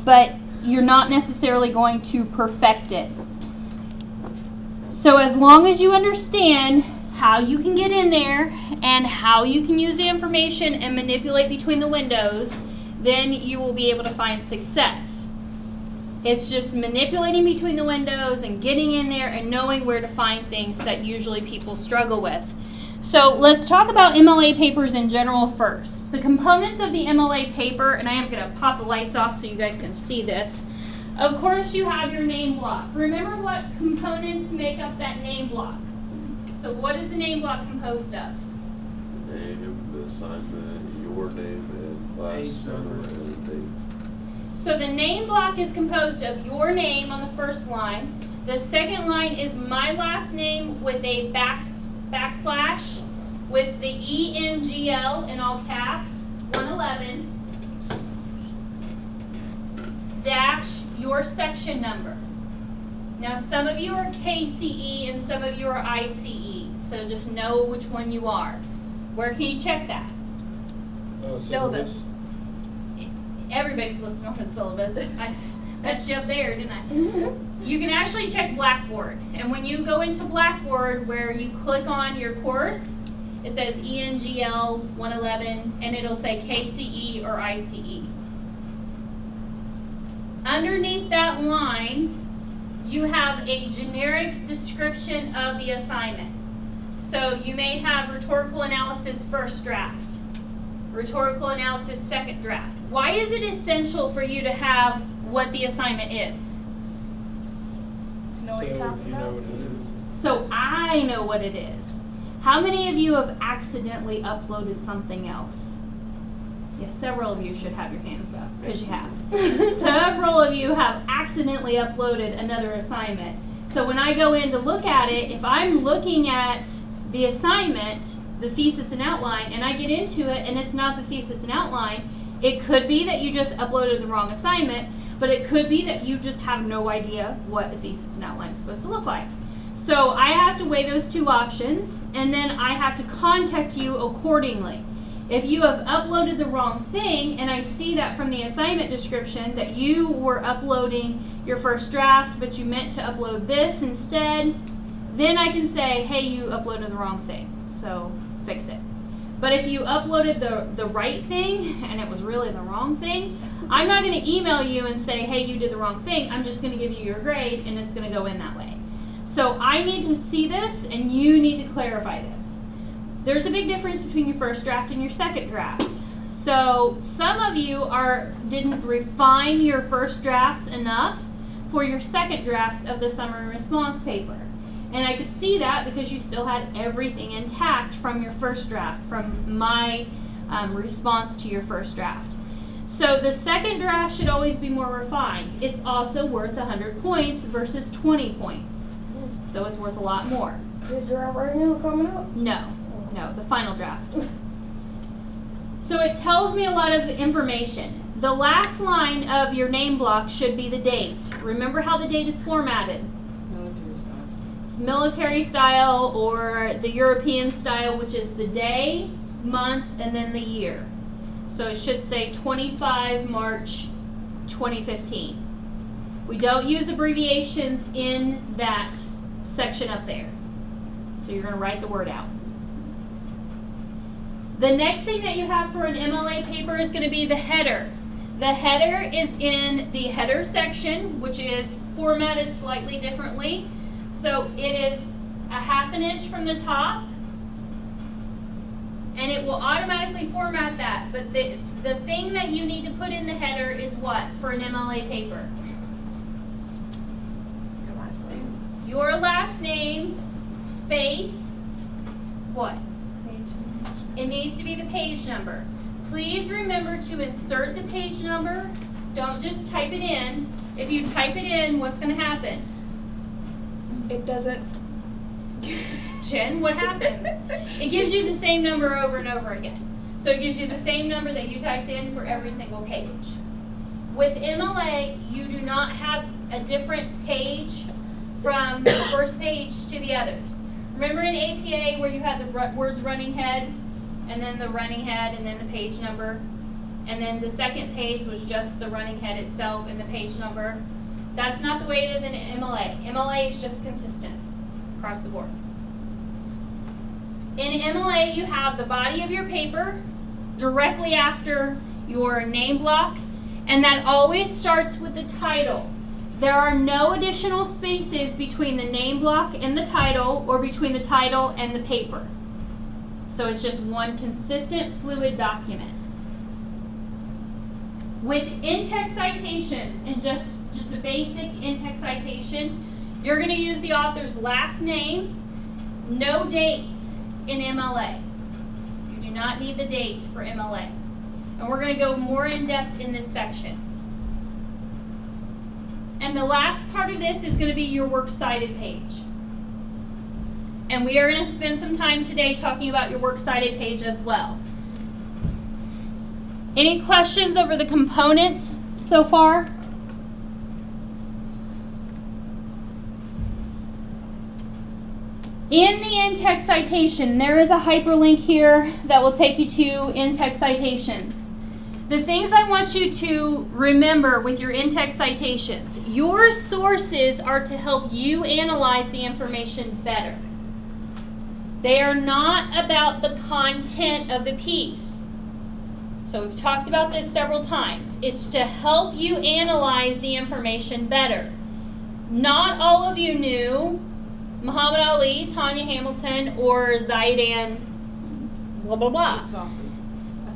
but you're not necessarily going to perfect it. So as long as you understand how you can get in there and how you can use the information and manipulate between the windows, then you will be able to find success. It's just manipulating between the windows and getting in there and knowing where to find things that usually people struggle with. So let's talk about MLA papers in general first. The components of the MLA paper, and I am going to pop the lights off so you guys can see this. Of course you have your name block. Remember what components make up that name block. So what is the name block composed of? Name, the assignment, your name, and class number and date. So the name block is composed of your name on the first line. The second line is my last name with a backslash with the ENGL in all caps, 111, dash your section number. Now some of you are KCE and some of you are ICE, so just know which one you are. Where can you check that? Syllabus. Everybody's listed on the syllabus. I messed you up there, didn't I? You can actually check Blackboard. And when you go into Blackboard where you click on your course, it says ENGL 111 and it'll say KCE or ICE. Underneath that line, you have a generic description of the assignment. So you may have rhetorical analysis first draft, rhetorical analysis second draft. Why is it essential for you to have what the assignment is? To know what you're talking about? So I know what it is. How many of you have accidentally uploaded something else? Yeah, several of you should have your hands up, because you have. Several of you have accidentally uploaded another assignment. So when I go in to look at it, if I'm looking at the assignment, the thesis and outline, and I get into it and it's not the thesis and outline, it could be that you just uploaded the wrong assignment, but it could be that you just have no idea what the thesis and outline is supposed to look like. So I have to weigh those two options, and then I have to contact you accordingly. If you have uploaded the wrong thing, and I see that from the assignment description that you were uploading your first draft, but you meant to upload this instead, then I can say, hey, you uploaded the wrong thing, so fix it. But if you uploaded the right thing, and it was really the wrong thing, I'm not going to email you and say, hey, you did the wrong thing. I'm just going to give you your grade, and it's going to go in that way. So I need to see this, and you need to clarify this. There's a big difference between your first draft and your second draft. So some of you didn't refine your first drafts enough for your second drafts of the summary response paper. And I could see that because you still had everything intact from your first draft, from my response to your first draft. So the second draft should always be more refined. It's also worth 100 points versus 20 points. So it's worth a lot more. Is draft right now coming up? No, the final draft. So it tells me a lot of information. The last line of your name block should be the date. Remember how the date is formatted. It's military style or the European style, which is the day, month, and then the year. So it should say 25 March 2015. We don't use abbreviations in that section up there. So you're going to write the word out. The next thing that you have for an MLA paper is going to be the header. The header is in the header section, which is formatted slightly differently. So it is a 1/2 inch from the top, and it will automatically format that. But the thing that you need to put in the header is what for an MLA paper? Your last name. Your last name, space, what? It needs to be the page number. Please remember to insert the page number. Don't just type it in. If you type it in, what's going to happen? It doesn't. Jen, what happens? It gives you the same number over and over again. So it gives you the same number that you typed in for every single page. With MLA, you do not have a different page from the first page to the others. Remember in APA where you had the words running head, and then the running head, and then the page number? and then the second page was just the running head itself and the page number. That's not the way it is in MLA. MLA is just consistent across the board. In MLA, you have the body of your paper directly after your name block, and that always starts with the title. There are no additional spaces between the name block and the title, or between the title and the paper. So it's just one consistent, fluid document. With in-text citations, and just a basic in-text citation, you're going to use the author's last name, no dates in MLA. You do not need the date for MLA. And we're going to go more in depth in this section. And the last part of this is going to be your works cited page. And we are going to spend some time today talking about your works cited page as well. Any questions over the components so far? In the in-text citation, there is a hyperlink here that will take you to in-text citations. The things I want you to remember with your in-text citations, your sources are to help you analyze the information better. They are not about the content of the piece. So we've talked about this several times. It's to help you analyze the information better. Not all of you knew Muhammad Ali, Tanya Hamilton, or Zaidan blah blah blah.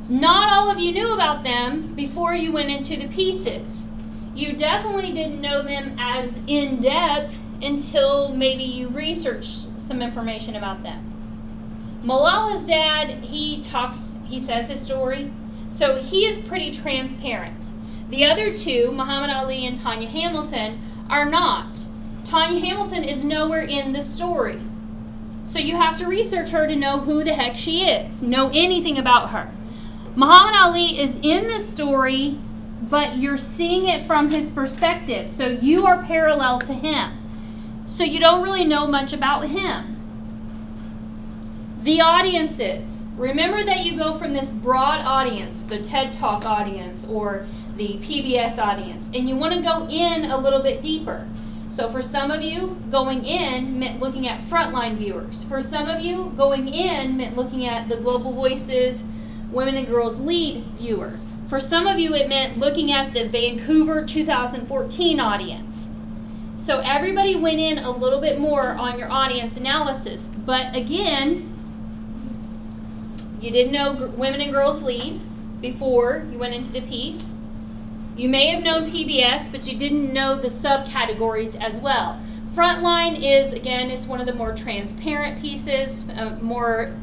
Not all of you knew about them before you went into the pieces. You definitely didn't know them as in depth until maybe you researched some information about them. Malala's dad, he says his story, so he is pretty transparent. The other two, Muhammad Ali and Tanya Hamilton, are not. Tanya Hamilton is nowhere in the story. So you have to research her to know who the heck she is, know anything about her. Muhammad Ali is in the story, but you're seeing it from his perspective, so you are parallel to him. So you don't really know much about him. The audiences. Remember that you go from this broad audience, the TED Talk audience or the PBS audience, and you want to go in a little bit deeper. So for some of you, going in meant looking at frontline viewers. For some of you, going in meant looking at the Global Voices Women and Girls Lead viewer. For some of you, it meant looking at the Vancouver 2014 audience. So everybody went in a little bit more on your audience analysis. But again, you didn't know Women and Girls Lead before you went into the piece. You may have known PBS, but you didn't know the subcategories as well. Frontline is, again, it's one of the more transparent pieces, more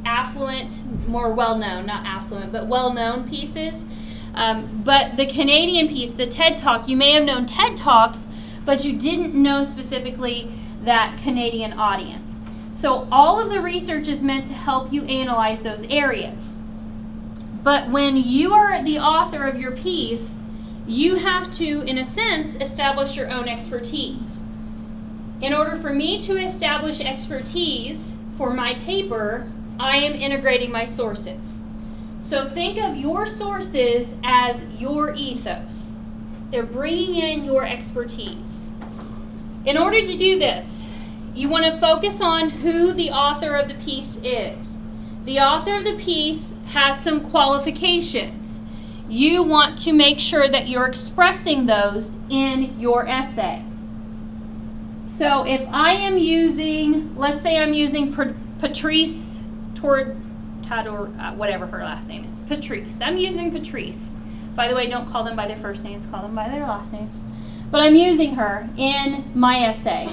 affluent, more well-known, not affluent, but well-known pieces. But the Canadian piece, the TED Talk, you may have known TED Talks, but you didn't know specifically that Canadian audience. So all of the research is meant to help you analyze those areas. But when you are the author of your piece, you have to, in a sense, establish your own expertise. In order for me to establish expertise for my paper, I am integrating my sources. So think of your sources as your ethos. They're bringing in your expertise. In order to do this, you want to focus on who the author of the piece is. The author of the piece has some qualifications. You want to make sure that you're expressing those in your essay. So if I am using, let's say I'm using Patrice whatever her last name is, Patrice. I'm using Patrice. By the way, don't call them by their first names, call them by their last names. But I'm using her in my essay.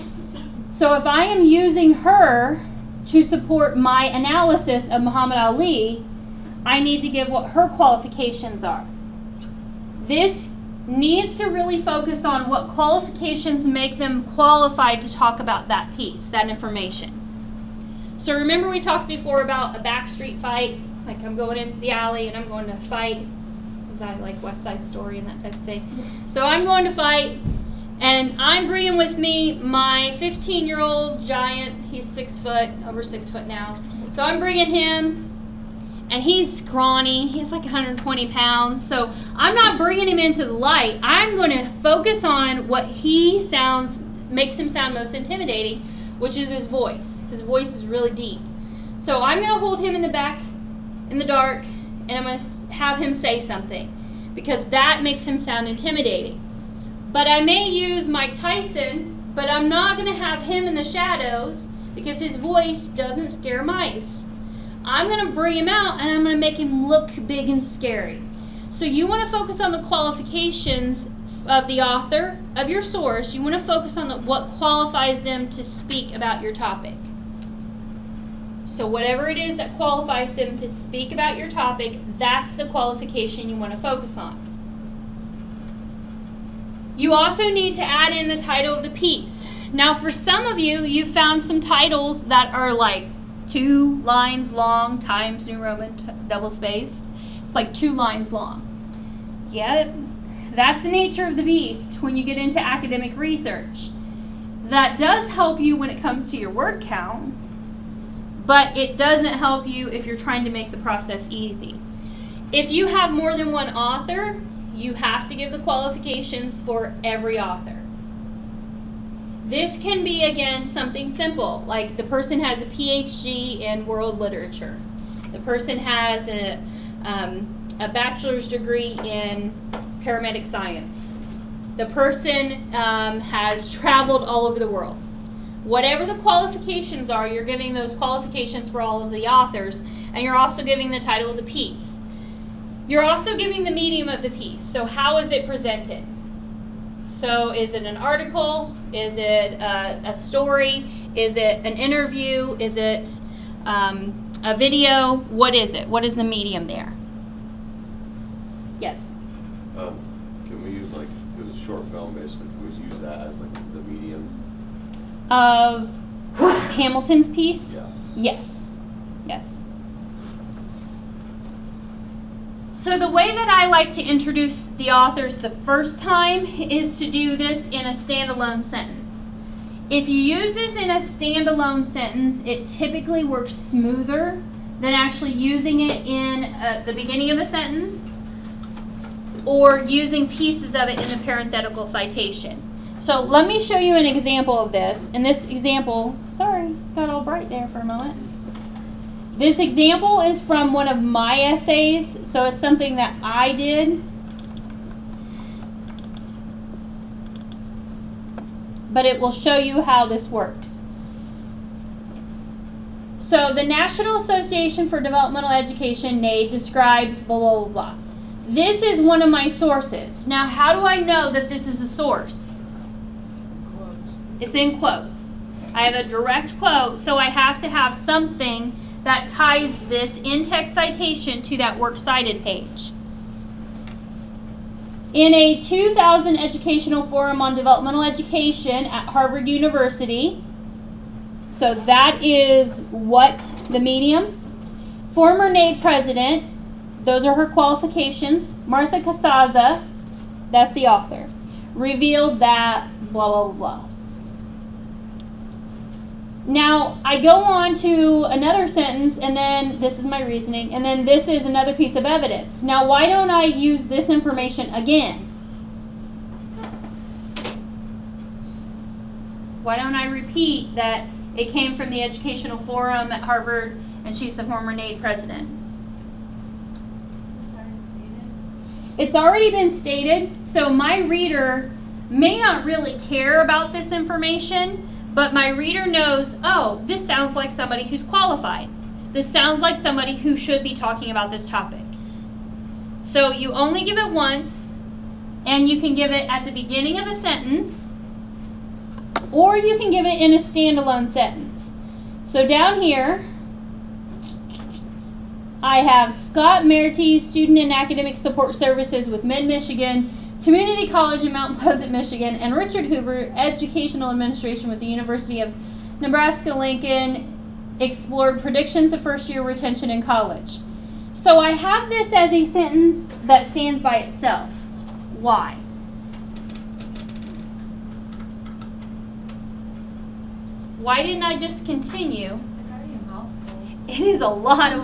So if I am using her to support my analysis of Muhammad Ali, I need to give what her qualifications are. This needs to really focus on what qualifications make them qualified to talk about that piece, that information. So remember we talked before about a backstreet fight, like I'm going into the alley and I'm going to fight, because I like West Side Story and that type of thing. So I'm going to fight, and I'm bringing with me my 15-year-old giant. He's 6 foot, over 6 foot now. So I'm bringing him, and he's scrawny. He's like 120 pounds. So I'm not bringing him into the light. I'm going to focus on what makes him sound most intimidating, which is his voice. His voice is really deep. So I'm going to hold him in the back in the dark, and I'm going to have him say something, because that makes him sound intimidating. But I may use Mike Tyson, but I'm not going to have him in the shadows, because his voice doesn't scare mice. I'm going to bring him out, and I'm going to make him look big and scary. So you want to focus on the qualifications of the author, of your source. You want to focus on what qualifies them to speak about your topic. So whatever it is that qualifies them to speak about your topic, that's the qualification you want to focus on. You also need to add in the title of the piece. Now for some of you, you found some titles that are like 2 lines long times New Roman double spaced. It's like 2 lines long. Yep, that's the nature of the beast when you get into academic research. That does help you when it comes to your word count, but it doesn't help you if you're trying to make the process easy. If you have more than one author, you have to give the qualifications for every author. This can be, again, something simple, like the person has a PhD in world literature. The person has a bachelor's degree in paramedic science. The person has traveled all over the world. Whatever the qualifications are, you're giving those qualifications for all of the authors, and you're also giving the title of the piece. You're also giving the medium of the piece. So how is it presented? So is it an article? Is it a story? Is it an interview? Is it a video? What is it? What is the medium there? Yes? Can we use, like, it was a short film basically, can we use that as like the medium? Of Hamilton's piece? Yeah. Yes. Yes. So the way that I like to introduce the authors the first time is to do this in a standalone sentence. If you use this in a standalone sentence, it typically works smoother than actually using it in the beginning of a sentence or using pieces of it in a parenthetical citation. So let me show you an example of this. And this example, sorry, got all bright there for a moment. This example is from one of my essays, so it's something that I did. But it will show you how this works. So the National Association for Developmental Education, NAED, describes blah, blah, blah, blah. This is one of my sources. Now, how do I know that this is a source? It's in quotes. I have a direct quote, so I have to have something that ties this in-text citation to that works cited page. In a 2000 Educational Forum on Developmental Education at Harvard University, so that is what the medium, former NAED president, those are her qualifications, Martha Casaza, that's the author, revealed that blah, blah, blah, blah. Now, I go on to another sentence, and then this is my reasoning, and then this is another piece of evidence. Now, why don't I use this information again? Why don't I repeat that it came from the Educational Forum at Harvard, and she's the former NAED president? It's already been stated, so my reader may not really care about this information, but my reader knows, oh, this sounds like somebody who's qualified. This sounds like somebody who should be talking about this topic. So you only give it once, and you can give it at the beginning of a sentence, or you can give it in a standalone sentence. So down here, I have Scott Mertes, Student and Academic Support Services with Mid-Michigan Community College in Mount Pleasant, Michigan, and Richard Hoover, Educational Administration with the University of Nebraska-Lincoln, explored predictions of first-year retention in college. So I have this as a sentence that stands by itself. Why? Why didn't I just continue? It is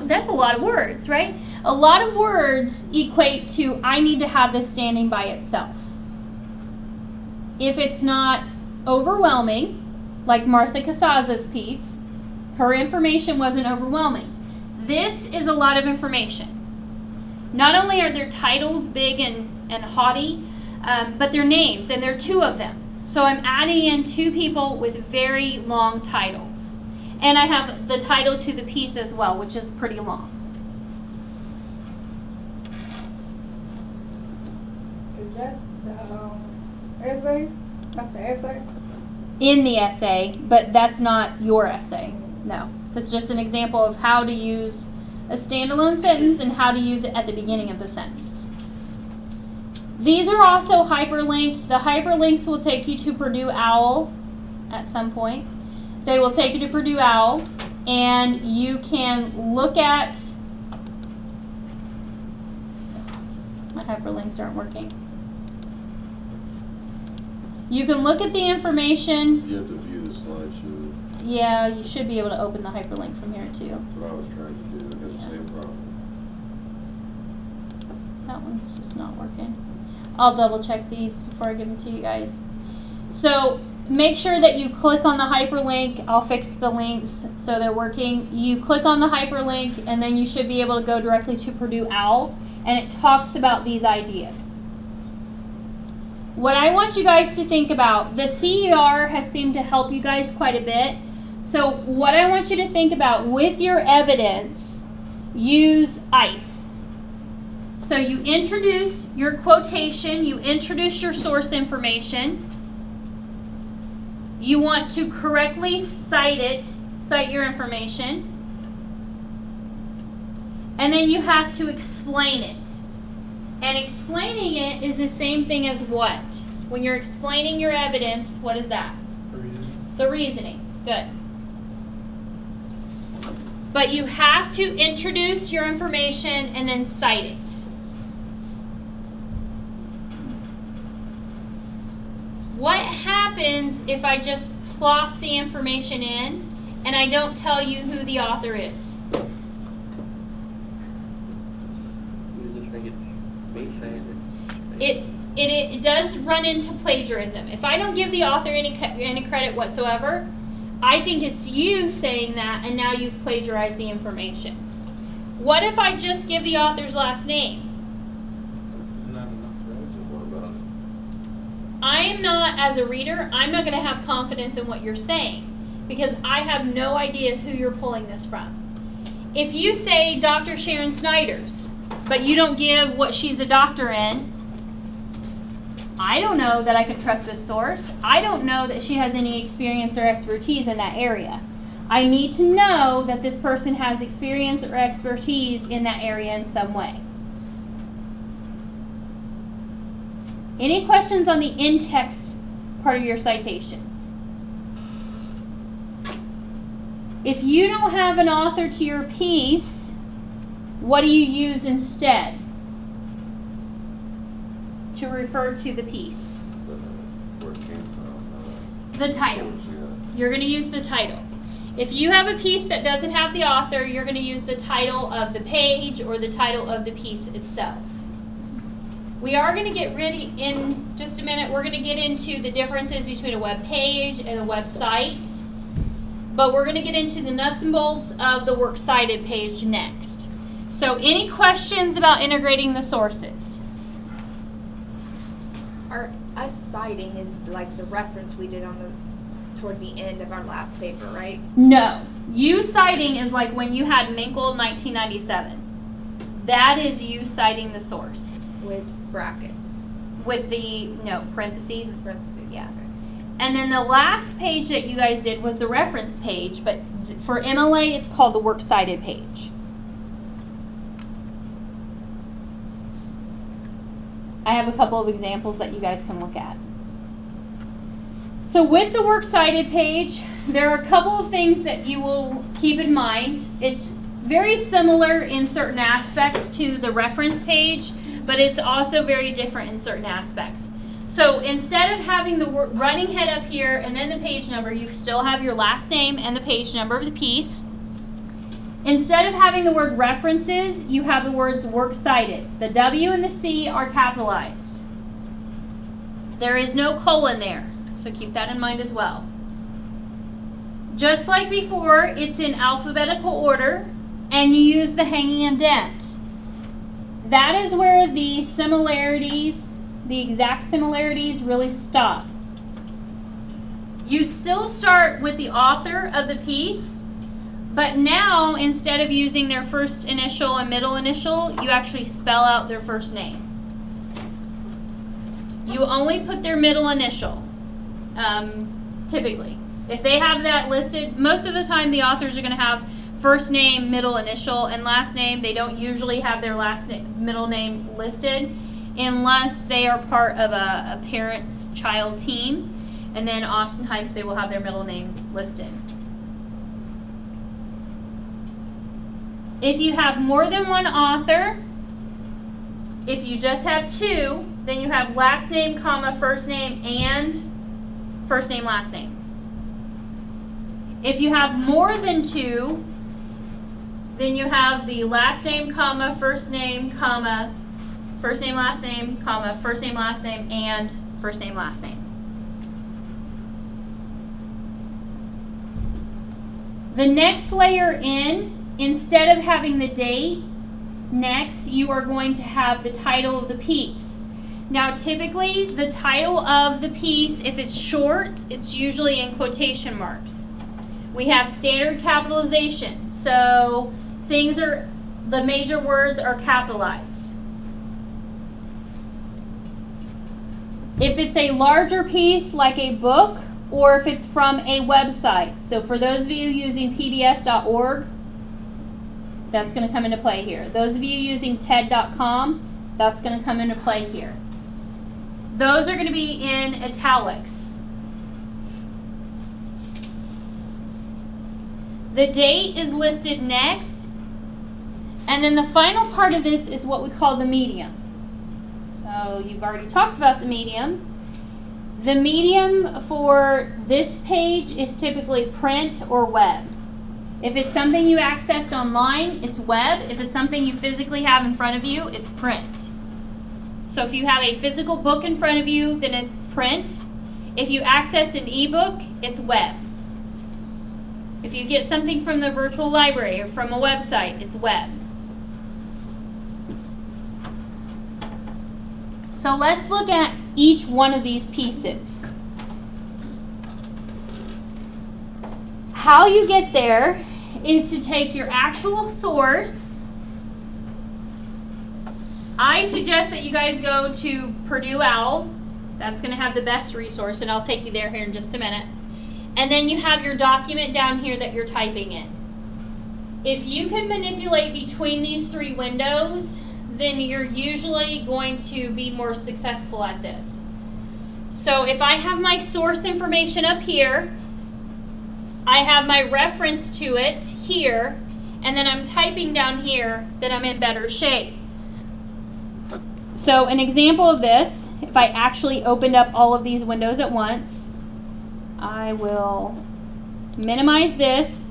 that's a lot of words, right? A lot of words equate to I need to have this standing by itself. If it's not overwhelming, like Martha Casaza's piece, her information wasn't overwhelming. This is a lot of information. Not only are their titles big and haughty, but their names, and there are 2 of them. So I'm adding in 2 people with very long titles. And I have the title to the piece as well, which is pretty long. Is that the essay? That's the essay? In the essay, but that's not your essay. No. That's just an example of how to use a standalone sentence and how to use it at the beginning of the sentence. These are also hyperlinked. The hyperlinks will take you to Purdue OWL at some point. They will take you to Purdue OWL, and you can look at... My hyperlinks aren't working. You can look at the information. You have to view the slideshow. Yeah, you should be able to open the hyperlink from here too. That's what I was trying to do. I had the same problem. That one's just not working. I'll double check these before I give them to you guys. So make sure that you click on the hyperlink. I'll fix the links so they're working. You click on the hyperlink and then you should be able to go directly to Purdue OWL, and it talks about these ideas. What I want you guys to think about, the CER has seemed to help you guys quite a bit. So what I want you to think about with your evidence, use ICE. So you introduce your quotation, you introduce your source information. You want to correctly cite your information. And then you have to explain it. And explaining it is the same thing as what? When you're explaining your evidence, what is that? The reasoning. The reasoning. Good. But you have to introduce your information and then cite it. What happens if I just plop the information in and I don't tell you who the author is? You just think it's me saying it. It does run into plagiarism. If I don't give the author any credit whatsoever, I think it's you saying that, and now you've plagiarized the information. What if I just give the author's last name? Not enough, right? So what about it? I am not, as a reader, I'm not going to have confidence in what you're saying because I have no idea who you're pulling this from. If you say Dr. Sharon Snyder's, but you don't give what she's a doctor in, I don't know that I can trust this source. I don't know that she has any experience or expertise in that area. I need to know that this person has experience or expertise in that area in some way. Any questions on the in-text part of your citations? If you don't have an author to your piece, what do you use instead to refer to the piece? Where it came from. The title. Source, yeah. You're going to use the title. If you have a piece that doesn't have the author, you're going to use the title of the page or the title of the piece itself. We are going to get ready in just a minute. We're going to get into the differences between a web page and a website. But we're going to get into the nuts and bolts of the works cited page next. So any questions about integrating the sources? Us citing is like the reference we did on toward the end of our last paper, right? No. You citing is like when you had Minkle 1997. That is you citing the source. With brackets. With the, parentheses. Parentheses. Yeah. Okay. And then the last page that you guys did was the reference page, but for MLA it's called the works cited page. I have a couple of examples that you guys can look at. So with the works cited page, there are a couple of things that you will keep in mind. It's very similar in certain aspects to the reference page, but it's also very different in certain aspects. So instead of having the running head up here and then the page number, you still have your last name and the page number of the piece. Instead of having the word references, you have the words works cited. The W and the C are capitalized. There is no colon there, so keep that in mind as well. Just like before, it's in alphabetical order, and you use the hanging indent. That is where the similarities, the exact similarities, really stop. You still start with the author of the piece, but now instead of using their first initial and middle initial, you actually spell out their first name. You only put their middle initial, typically. If they have that listed, most of the time the authors are going to have first name, middle initial, and last name. They don't usually have their middle name listed unless they are part of a parent-child team, and then oftentimes they will have their middle name listed. If you have more than one author, if you just have two, then you have last name, comma, first name, and first name, last name. If you have more than two, then you have the last name, comma, first name, comma, first name, last name, comma, first name, last name, and first name, last name. The next layer in, instead of having the date, next you are going to have the title of the piece. Now typically the title of the piece, if it's short, it's usually in quotation marks. We have standard capitalization, so the major words are capitalized. If it's a larger piece like a book, or if it's from a website, so for those of you using pbs.org, that's going to come into play here. Those of you using TED.com, that's going to come into play here. Those are going to be in italics. The date is listed next, and then the final part of this is what we call the medium. So you've already talked about the medium. The medium for this page is typically print or web. If it's something you accessed online, it's web. If it's something you physically have in front of you, it's print. So if you have a physical book in front of you, then it's print. If you access an ebook, it's web. If you get something from the virtual library or from a website, it's web. So let's look at each one of these pieces. How you get there is to take your actual source. I suggest that you guys go to Purdue OWL. That's going to have the best resource, and I'll take you there here in just a minute. And then you have your document down here that you're typing in. If you can manipulate between these three windows, then you're usually going to be more successful at this. So if I have my source information up here, I have my reference to it here, and then I'm typing down here, then I'm in better shape. So an example of this, if I actually opened up all of these windows at once, I will minimize this.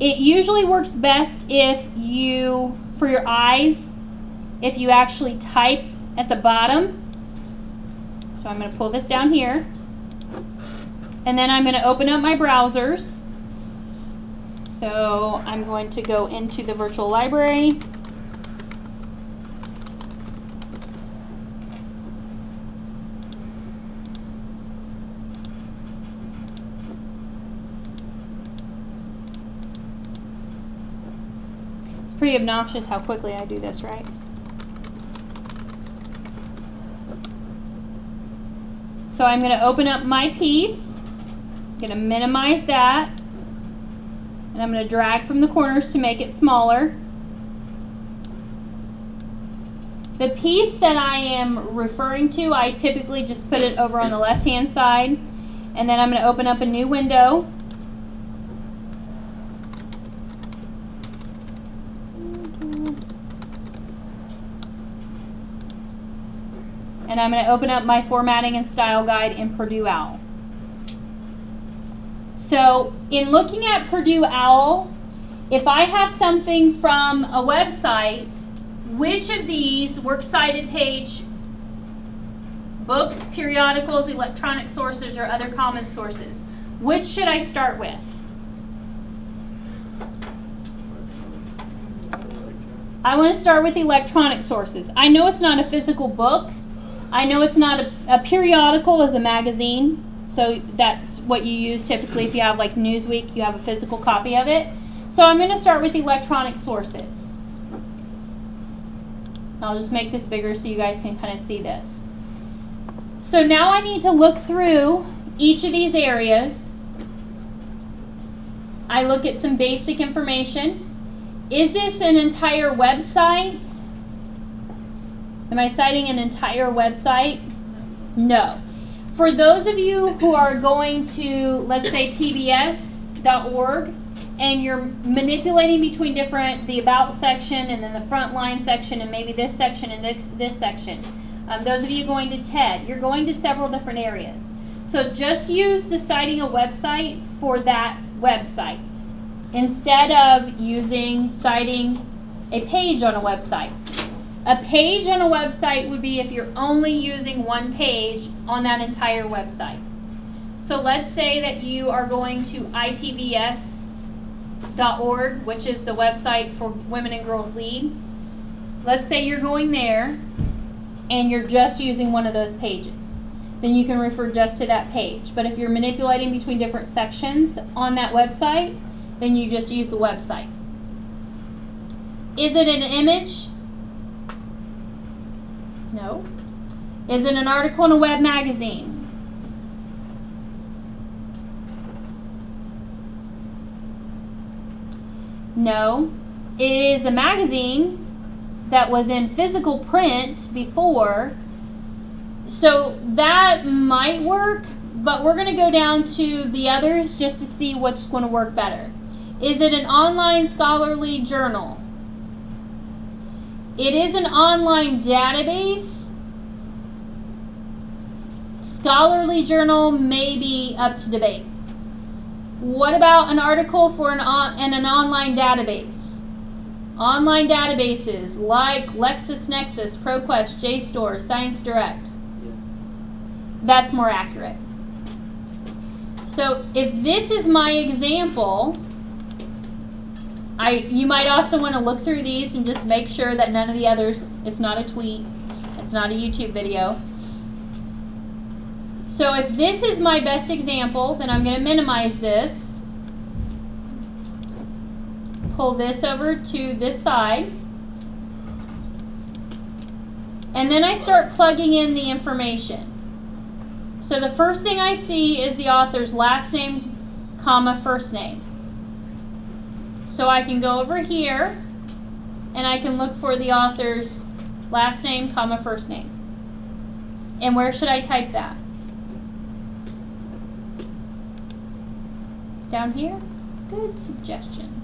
It usually works best if you, for your eyes, if you actually type at the bottom. So I'm going to pull this down here. And then I'm going to open up my browsers. So I'm going to go into the virtual library. It's pretty obnoxious how quickly I do this, right? So I'm going to open up my piece. I'm going to minimize that. And I'm going to drag from the corners to make it smaller. The piece that I am referring to, I typically just put it over on the left-hand side. And then I'm going to open up a new window. And I'm going to open up my formatting and style guide in Purdue OWL. So in looking at Purdue OWL, if I have something from a website, which of these works cited page, books, periodicals, electronic sources, or other common sources, which should I start with? I want to start with electronic sources. I know it's not a physical book. I know it's not a periodical as a magazine. So that's what you use typically if you have like Newsweek, you have a physical copy of it. So I'm going to start with electronic sources. I'll just make this bigger so you guys can kind of see this. So now I need to look through each of these areas. I look at some basic information. Is this an entire website? Am I citing an entire website? No. For those of you who are going to, let's say, pbs.org, and you're manipulating between the about section and then the frontline section and maybe this section and this section. Those of you going to TED, you're going to several different areas. So just use the citing a website for that website instead of citing a page on a website. A page on a website would be if you're only using one page on that entire website. So let's say that you are going to itvs.org, which is the website for Women and Girls Lead. Let's say you're going there and you're just using one of those pages. Then you can refer just to that page. But if you're manipulating between different sections on that website, then you just use the website. Is it an image? No. Is it an article in a web magazine? No. It is a magazine that was in physical print before, so that might work, but we're going to go down to the others just to see what's going to work better. Is it an online scholarly journal? It is an online database. Scholarly journal may be up to debate. What about an article for an online database? Online databases like LexisNexis, ProQuest, JSTOR, ScienceDirect. Yeah. That's more accurate. So if this is my example, you might also want to look through these and just make sure that none of the others, it's not a tweet, it's not a YouTube video. So if this is my best example, then I'm going to minimize this. Pull this over to this side. And then I start plugging in the information. So the first thing I see is the author's last name, comma, first name. So I can go over here and I can look for the author's last name, comma, first name. And where should I type that? Down here? Good suggestion.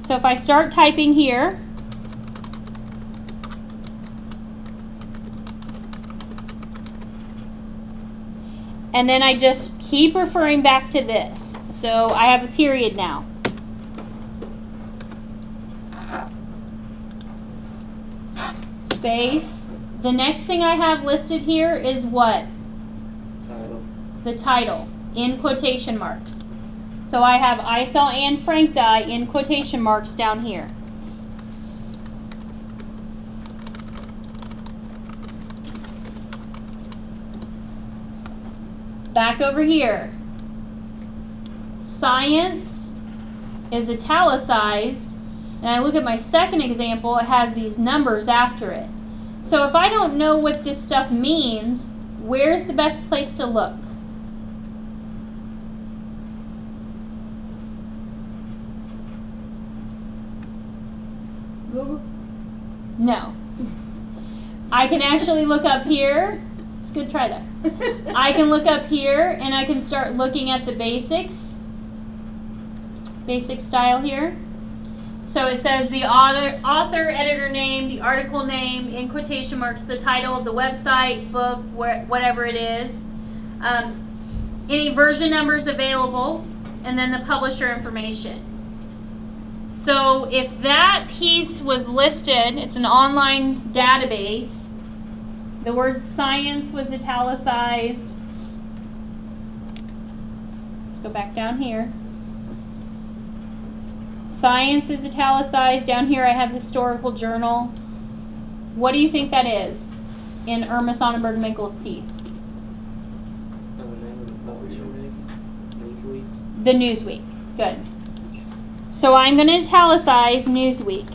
So if I start typing here, and then I just keep referring back to this. So I have a period now. Space. The next thing I have listed here is what? Title. The title in quotation marks. So I have I saw Anne Frank die in quotation marks down here. Back over here. Science is italicized, and I look at my second example, it has these numbers after it. So if I don't know what this stuff means, where's the best place to look? Google. No. I can actually look up here. It's a good try there. I can look up here and I can start looking at the basic style here. So it says the author, editor name, the article name, in quotation marks, the title of the website, book, whatever it is. Any version numbers available, and then the publisher information. So if that piece was listed, it's an online database, the word science was italicized. Let's go back down here. Science is italicized. Down here I have historical journal. What do you think that is in Irma Sonnenberg-Minkel's piece? The name of the publisher, maybe? Newsweek? The Newsweek. Good. So I'm going to italicize Newsweek.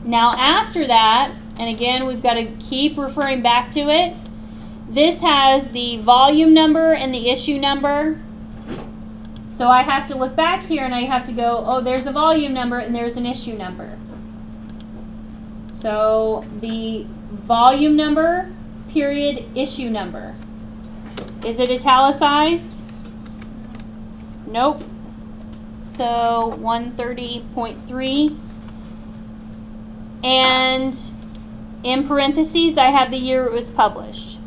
Now after that, and again we've got to keep referring back to it, this has the volume number and the issue number. So I have to look back here and I have to go, oh, there's a volume number and there's an issue number. So the volume number, period, issue number. Is it italicized? Nope. So 130.3. And in parentheses, I have the year it was published.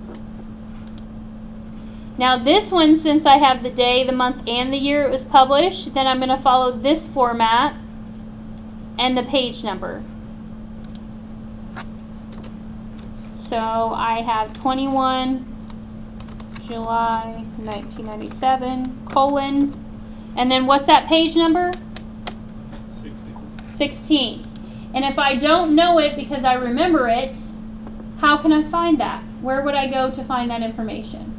Now this one, since I have the day, the month, and the year it was published, then I'm going to follow this format and the page number. So I have 21 July 1997, colon, and then what's that page number? 16. And if I don't know it because I remember it, how can I find that? Where would I go to find that information?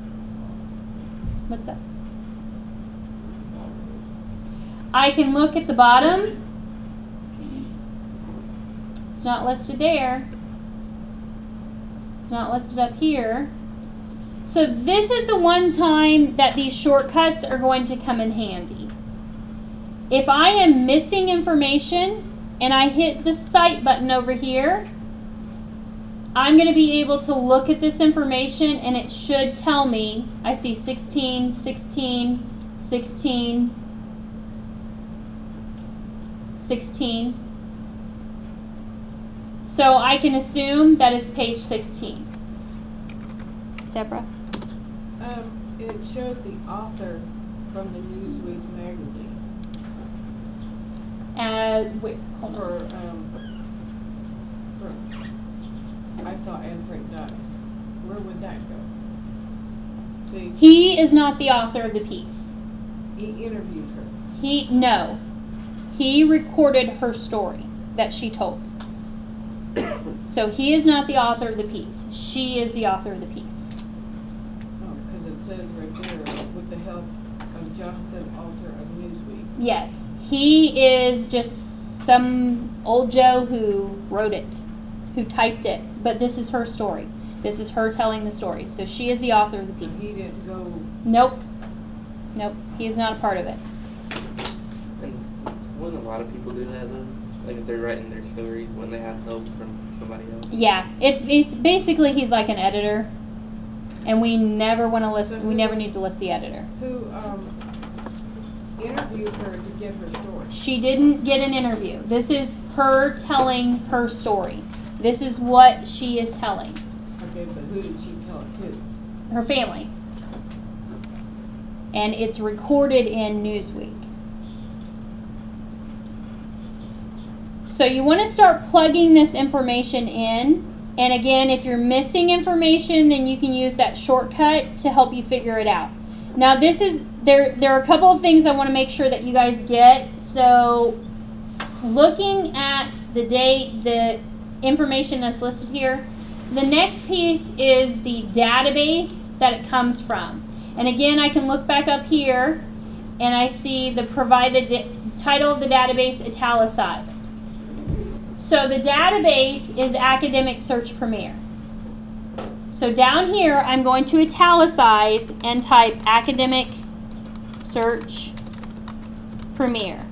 What's that? I can look at the bottom. It's not listed there. It's not listed up here. So this is the one time that these shortcuts are going to come in handy. If I am missing information and I hit the cite button over here, I'm going to be able to look at this information and it should tell me, I see 16, 16, 16, 16. So I can assume that it's page 16. Deborah? It showed the author from the Newsweek magazine. Wait, hold on. I saw Anne Frank die. Where would that go? See, He is not the author of the piece. he interviewed her. No. He recorded her story that she told. So he is not the author of the piece. She is the author of the piece. Oh, because it says right there, with the help of Jonathan Alter of Newsweek. Yes. He is just some old Joe who wrote it, who typed it. But this is her story. This is her telling the story. So she is the author of the He piece. didn't go. Nope. Nope. He is not a part of it. And wouldn't a lot of people do that though? Like if they're writing their story when they have help from somebody else? Yeah. It's basically he's like an editor. And we never want to list, we never need to list the editor. Who interviewed her to get her story? She didn't get an interview. This is her telling her story. This is what she is telling. Okay, but who did she tell it to? Her family. And it's recorded in Newsweek. So you want to start plugging this information in. And again, if you're missing information, then you can use that shortcut to help you figure it out. Now this is, there are a couple of things I want to make sure that you guys get. So looking at the date, the information that's listed here, the next piece is the database that it comes from. And again, I can look back up here and I see the title of the database italicized. So the database is Academic Search Premier. So down here, I'm going to italicize and type Academic Search Premier.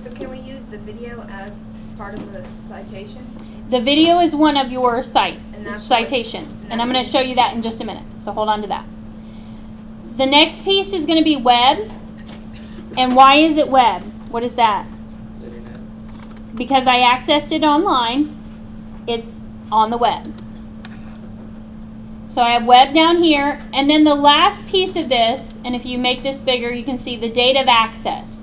So can we use the video as part of the citation? The video is one of your And that's citations, what- and I'm going to show you that in just a minute. So hold on to that. The next piece is going to be web. And why is it web? What is that? Internet. Because I accessed it online, it's on the web. So I have web down here, and then the last piece of this, and if you make this bigger, you can see the date of access.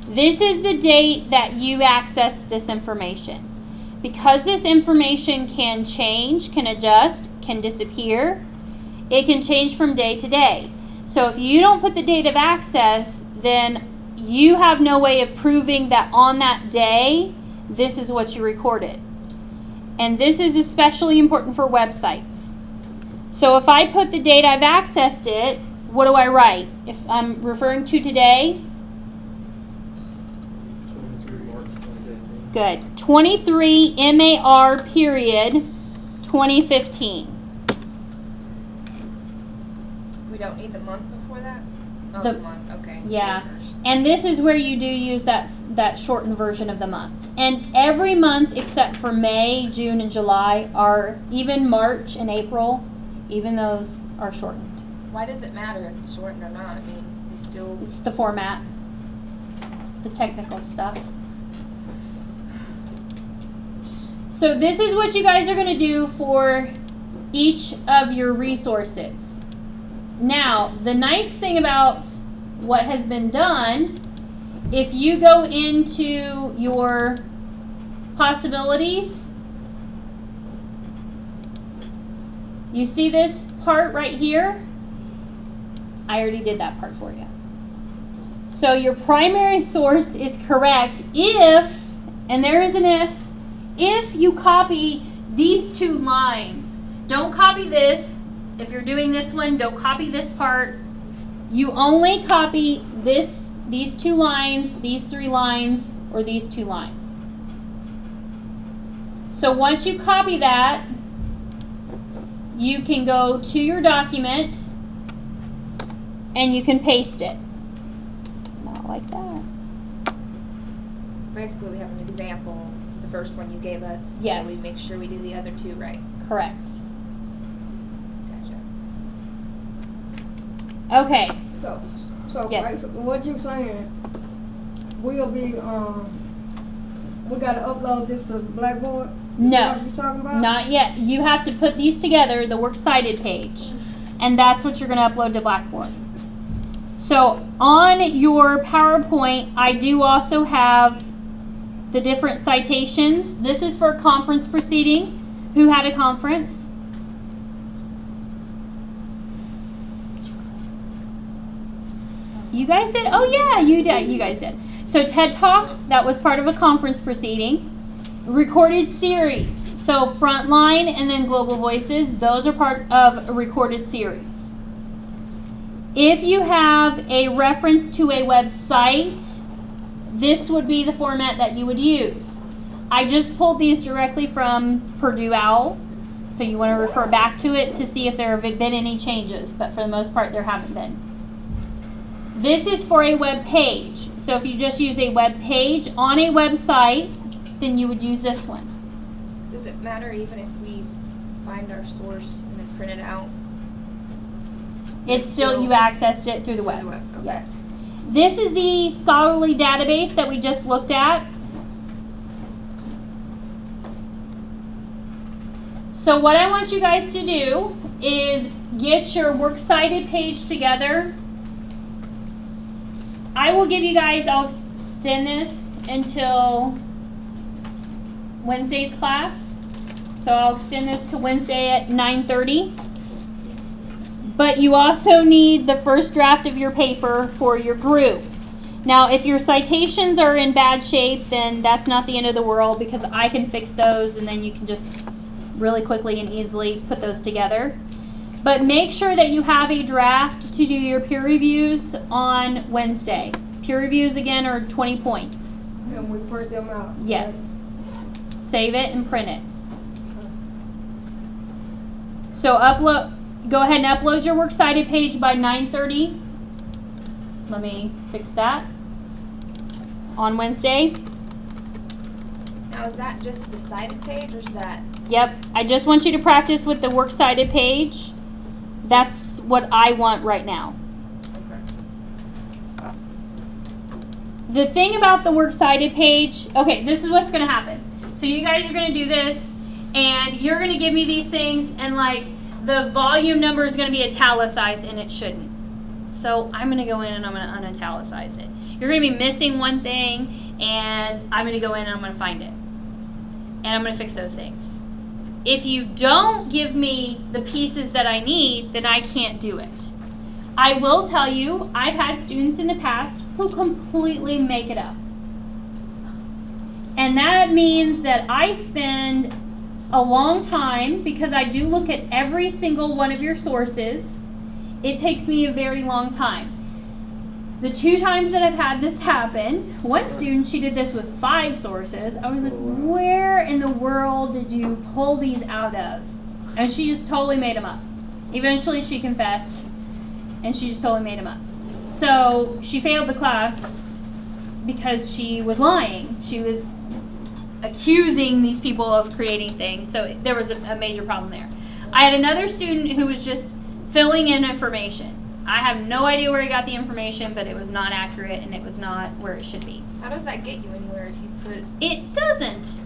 This is the date that you access this information. Because this information can change, can adjust, can disappear, it can change from day to day. So if you don't put the date of access, then you have no way of proving that on that day, this is what you recorded. And this is especially important for websites. So if I put the date I've accessed it, what do I write? If I'm referring to today, 23 March 2015. good. 23 MAR period 2015. We don't need the month before that? Oh, The- the month, okay. Yeah. May 1st. And this is where you do use that shortened version of the month. And every month except for May, June, and July are, even March and April, even those are shortened. Why does it matter if it's shortened or not? I mean, they still. It's the format, the technical stuff. So this is what you guys are going to do for each of your resources. Now, the nice thing about what has been done, if you go into your possibilities, you see this part right here? I already did that part for you. So your primary source is correct if, and there is an if you copy these two lines. Don't copy this. If you're doing this one, don't copy this part. You only copy these two lines, these three lines, or these two lines. So once you copy that, you can go to your document and you can paste it. Not like that. So basically, we have an example, the first one you gave us. Yes. So we make sure we do the other two right. Correct. Gotcha. Okay. So Yes. right, so what you saying? We'll be we gotta upload this to Blackboard? Is No. that what you talking about? Not yet. You have to put these together, the works cited page, and that's what you're going to upload to Blackboard. So on your PowerPoint, I do also have the different citations. This is for a conference proceeding. Who had a conference? You guys did? Oh yeah, you did. You guys did. So TED Talk, that was part of a conference proceeding. Recorded series. So Frontline and then Global Voices, those are part of a recorded series. If you have a reference to a website, this would be the format that you would use. I just pulled these directly from Purdue OWL, so you want to refer back to it to see if there have been any changes, but for the most part there haven't been. This is for a web page. So if you just use a web page on a website, then you would use this one. Does it matter even if we find our source and then print it out? It's still, you accessed it through the web. Through the web, okay. Yes. This is the scholarly database that we just looked at. So what I want you guys to do is get your works cited page together. I will give you guys, I'll extend this until Wednesday's class. So I'll extend this to Wednesday at 9:30. But you also need the first draft of your paper for your group. Now, if your citations are in bad shape, then that's not the end of the world because I can fix those and then you can just really quickly and easily put those together. But make sure that you have a draft to do your peer reviews on Wednesday. Peer reviews, again, are 20 points. And we print them out? Yes. Save it and print it. So go ahead and upload your works cited page by 9:30. Let me fix that. On Wednesday. Now, is that just the cited page or is that? Yep. I just want you to practice with the works cited page. That's what I want right now. Okay. The thing about the works cited page, okay, this is what's going to happen. So you guys are going to do this, and you're going to give me these things, and like, the volume number is going to be italicized and it shouldn't. So I'm going to go in and I'm going to unitalicize it. You're going to be missing one thing, and I'm going to go in and I'm going to find it. And I'm going to fix those things. If you don't give me the pieces that I need, then I can't do it. I will tell you, I've had students in the past who completely make it up. And that means that I spend a long time, because I do look at every single one of your sources. It takes me a very long time. The 2 times that I've had this happen, one student, she did this with 5 sources. I was like, where in the world did you pull these out of? And she just totally made them up. Eventually she confessed, and she just totally made them up. So she failed the class because she was lying. She was accusing these people of creating things. So there was a major problem there. I had another student who was just filling in information. I have no idea where he got the information, but it was not accurate and it was not where it should be. How does that get you anywhere if you put... It doesn't.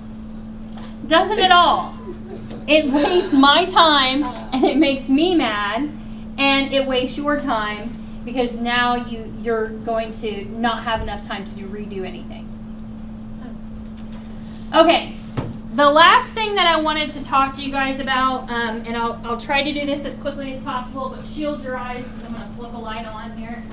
Doesn't at all. It wastes my time and it makes me mad, and it wastes your time because now you're going to not have enough time to redo anything. Okay. The last thing that I wanted to talk to you guys about, and I'll try to do this as quickly as possible, but shield your eyes because I'm going to flip a light on here.